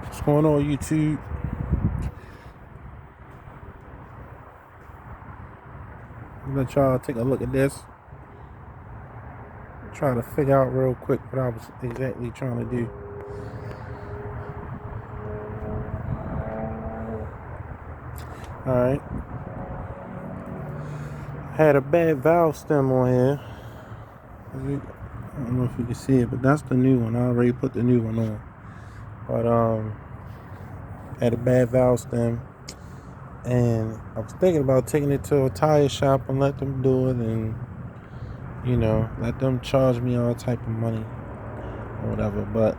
What's going on, YouTube? Let y'all take a look at this. Try to figure out real quick what I was exactly trying to do. Alright. Had a bad valve stem on here. I don't know if you can see it, but that's the new one. I already put the new one on. But had a bad valve stem, and I was thinking about taking it to a tire shop and let them do it, and let them charge me all type of money or whatever. But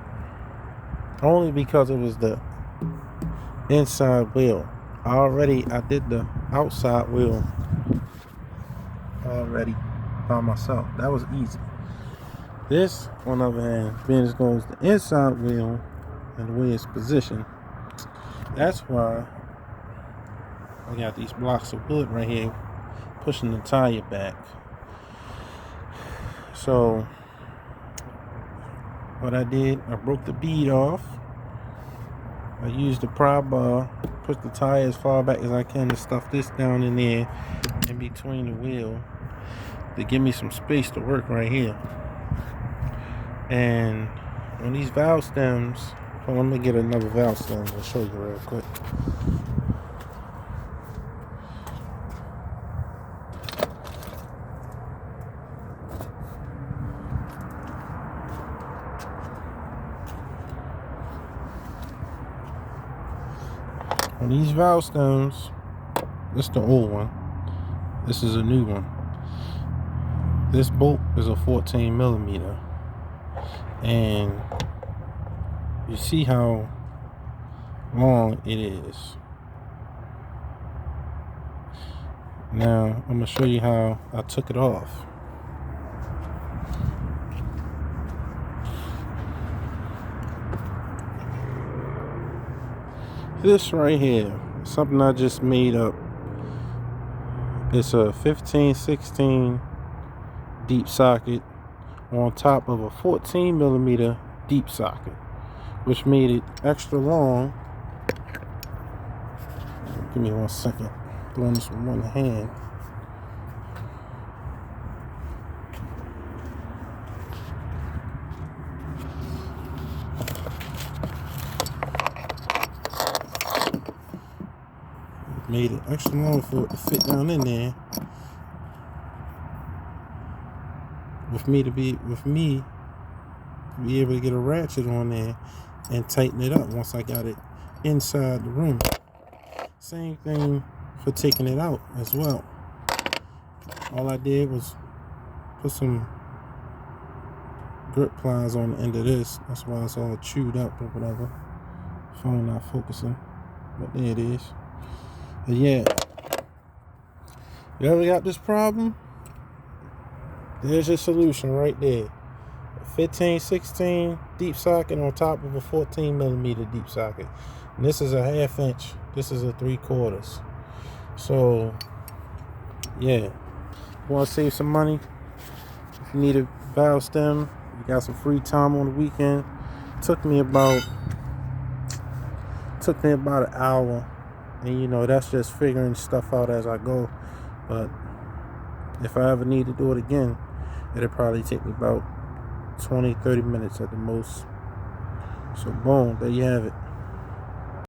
only because it was the inside wheel. I did the outside wheel already by myself. That was easy. This, on the other hand, being as goes the inside wheel and the way it's positioned, that's why I got these blocks of wood right here pushing the tire back. So what I did, I broke the bead off. I used the pry bar, push the tire as far back as I can to stuff this down in there in between the wheel to give me some space to work right here. And on these valve stems, let me get another valve stem to show you real quick. On these valve stems, this is the old one. This is a new one. This bolt is a 14 millimeter. And you see how long it is. Now I'm gonna show you how I took it off. This right here, something I just made up. It's a 15-16 deep socket on top of a 14 millimeter deep socket, which made it extra long. Give me 1 second. Doing this with one hand. Made it extra long for it to fit down in there. With me to be able to get a ratchet on there and tighten it up once I got it inside the room. Same thing for taking it out as well. All I did was put some grip pliers on the end of this. That's why it's all chewed up or whatever. Phone not focusing, but there it is. But yeah, you ever got this problem? There's your solution right there. A 15-16 deep socket on top of a 14 millimeter deep socket. And this is a 1/2 inch. This is a 3/4. So yeah, you want to save some money? If you need a valve stem, you got some free time on the weekend. Took me about an hour. And that's just figuring stuff out as I go. But if I ever need to do it again, it'll probably take me about 20-30 minutes at the most. So boom, there you have it.